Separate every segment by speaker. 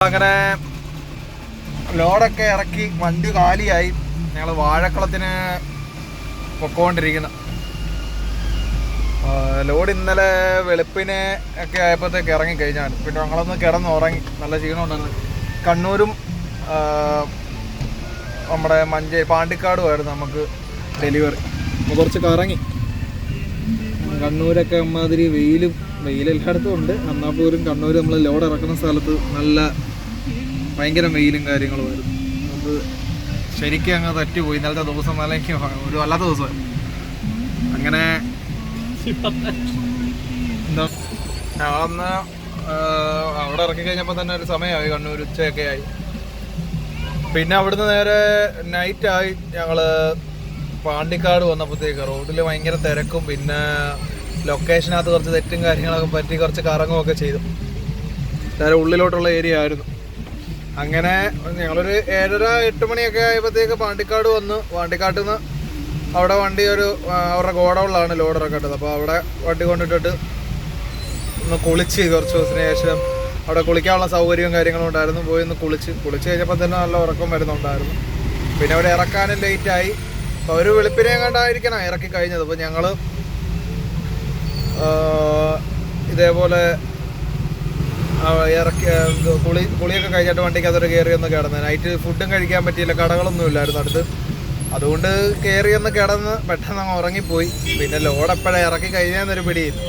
Speaker 1: അങ്ങനെ ലോഡൊക്കെ ഇറക്കി വണ്ടി കാലിയായി. ഞങ്ങൾ വാഴക്കുളത്തിന് പൊക്കോണ്ടിരിക്കുന്നു. ലോഡ് ഇന്നലെ വെളുപ്പിനെ ഒക്കെ ആയപ്പോഴത്തേക്ക് ഇറങ്ങിക്കഴിഞ്ഞാൽ പിന്നെ ഞങ്ങളൊന്ന് കിടന്നുറങ്ങി. നല്ല ക്ഷീണമുണ്ടെന്ന്. കണ്ണൂരും നമ്മുടെ പാണ്ടിക്കാടുമായിരുന്നു നമുക്ക് ഡെലിവറി. അപ്പോൾ കുറച്ച് കറങ്ങി. കണ്ണൂരൊക്കെ അമ്മാതിരി വെയിലെല്ലായിടത്തും ഉണ്ട്. എന്നാൽ പോലും കണ്ണൂർ നമ്മൾ ലോഡ് ഇറക്കുന്ന സ്ഥലത്ത് നല്ല ഭയങ്കര വെയിലും കാര്യങ്ങളുമായിരുന്നു. അത് ശരിക്കും അങ്ങ് തറ്റിപ്പോയി. ഇന്നലത്തെ ദിവസം നല്ല ഒരു വല്ലാത്ത ദിവസമായിരുന്നു. അങ്ങനെ എന്താ ഞങ്ങളന്ന് അവിടെ ഇറക്കി കഴിഞ്ഞപ്പോൾ തന്നെ ഒരു സമയമായി. കണ്ണൂർ ഉച്ചയൊക്കെ ആയി. പിന്നെ അവിടുന്ന് നേരെ നൈറ്റായി. ഞങ്ങൾ പാണ്ടിക്കാട് വന്നപ്പോഴത്തേക്ക് റോഡിൽ ഭയങ്കര തിരക്കും പിന്നെ ലൊക്കേഷനകത്ത് കുറച്ച് തെറ്റും കാര്യങ്ങളൊക്കെ പറ്റി കുറച്ച് കറങ്ങുമൊക്കെ ചെയ്തു. നേരെ ഉള്ളിലോട്ടുള്ള ഏരിയ ആയിരുന്നു. അങ്ങനെ ഞങ്ങളൊരു 7:30-8 മണിയൊക്കെ ആയപ്പോഴത്തേക്ക് പാണ്ടിക്കാട് വന്നു. പാണ്ടിക്കാട്ടിൽ നിന്ന് അവിടെ വണ്ടി അവരുടെ ഗോഡൗണിലാണ് ലോഡ് ഇറക്കേണ്ടത്. അപ്പോൾ അവിടെ വണ്ടി കൊണ്ടിട്ടിട്ട് ഒന്ന് കുളിച്ച് കുറച്ച് ദിവസത്തിന് ശേഷം അവിടെ കുളിക്കാനുള്ള സൗകര്യവും കാര്യങ്ങളും ഉണ്ടായിരുന്നു. പോയി ഒന്ന് കുളിച്ച് കഴിഞ്ഞപ്പോൾ തന്നെ നല്ല ഉറക്കം വരുന്നുണ്ടായിരുന്നു. പിന്നെ അവിടെ ഇറക്കാനും ലേറ്റായി. അപ്പോൾ ഒരു വെളുപ്പിനെ കണ്ടായിരിക്കണം ഇറക്കി കഴിഞ്ഞത്. അപ്പോൾ ഞങ്ങൾ ഇതേപോലെ ഇറക്കി കുളിയൊക്കെ കഴിഞ്ഞിട്ട് വണ്ടിക്ക് അതൊരു കയറി ഒന്ന് കിടന്ന്. നൈറ്റ് ഫുഡും കഴിക്കാൻ പറ്റിയില്ല, കടകളൊന്നും ഇല്ലായിരുന്നു അടുത്ത്. അതുകൊണ്ട് കയറി ഒന്ന് കിടന്ന് പെട്ടെന്ന് അങ്ങ് ഉറങ്ങിപ്പോയി. പിന്നെ ലോഡ് എപ്പോഴാണ് ഇറക്കി കഴിഞ്ഞതെന്നൊരു പിടിയില്ല.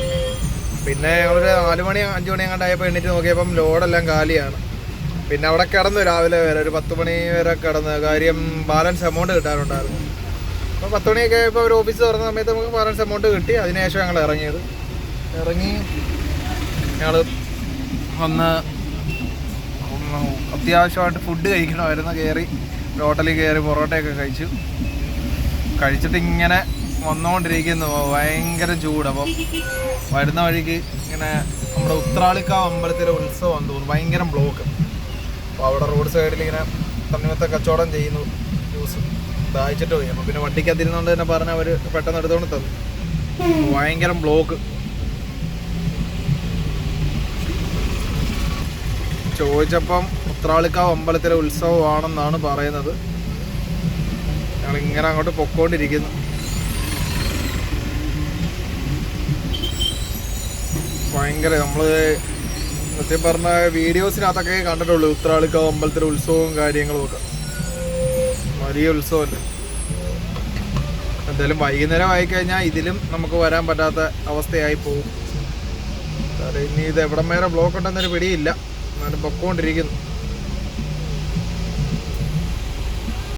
Speaker 1: പിന്നെ ഞങ്ങളൊരു 4 മണി 5 മണി അങ്ങോട്ടായപ്പോൾ എണീറ്റ് നോക്കിയപ്പം ലോഡെല്ലാം കാലിയാണ്. പിന്നെ അവിടെ കിടന്നു രാവിലെ വരെ ഒരു 10 മണി വരെ കിടന്ന്. കാര്യം ബാലൻസ് എമൗണ്ട് കിട്ടാനുണ്ടായിരുന്നു. അപ്പോൾ 10 മണിയൊക്കെ ആയപ്പോൾ ഒരു ഓഫീസ് തുറന്ന സമയത്ത് നമുക്ക് ബാലൻസ് എമൗണ്ട് കിട്ടി. അതിനുശേഷം ഞങ്ങൾ ഇറങ്ങി ഞങ്ങൾ വന്ന് അത്യാവശ്യമായിട്ട് ഫുഡ് കഴിക്കണമായിരുന്നു. ഹോട്ടലിൽ കയറി പൊറോട്ടയൊക്കെ കഴിച്ചിട്ട് ഇങ്ങനെ വന്നുകൊണ്ടിരിക്കുന്നു. ഭയങ്കര ചൂട്. അപ്പം വരുന്ന വഴിക്ക് ഇങ്ങനെ നമ്മുടെ ഉത്രാളിക്കാവ് അമ്പലത്തിലെ ഉത്സവം തോന്നുന്നു. ഭയങ്കര ബ്ലോക്ക്. അപ്പോൾ അവിടെ റോഡ് സൈഡിൽ ഇങ്ങനെ തണ്ണിമത്ത കച്ചവടം ചെയ്യുന്നു. ജ്യൂസ് ദാഹിച്ചിട്ട് പോയി. അപ്പോൾ പിന്നെ വണ്ടിക്കകത്തിരുന്നുകൊണ്ട് തന്നെ പറഞ്ഞ് അവർ പെട്ടെന്ന് എടുത്തുകൊണ്ട് തന്നു. ഭയങ്കര ബ്ലോക്ക്. ചോദിച്ചപ്പം ഉത്രാളിക്കാവ് അമ്പലത്തിലെ ഉത്സവമാണെന്നാണ് പറയുന്നത്. ഞങ്ങളിങ്ങനെ അങ്ങോട്ട് പൊക്കോണ്ടിരിക്കുന്നു. ഭയങ്കര നമ്മൾ സത്യം പറഞ്ഞ വീഡിയോസിനകത്തൊക്കെ കണ്ടിട്ടുള്ളൂ ഉത്രാളിക്കാവ് അമ്പലത്തിലെ ഉത്സവവും കാര്യങ്ങളും ഒക്കെ. വലിയ ഉത്സവമല്ലേ. എന്തായാലും വൈകുന്നേരം ആയിക്കഴിഞ്ഞാൽ ഇതിലും നമുക്ക് വരാൻ പറ്റാത്ത അവസ്ഥയായി പോകും. ഇനി ഇത് എവിടം വരെ ബ്ലോക്ക് ഉണ്ടെന്നൊരു പിടിയില്ല. എന്നാലും പൊക്കോണ്ടിരിക്കുന്നു.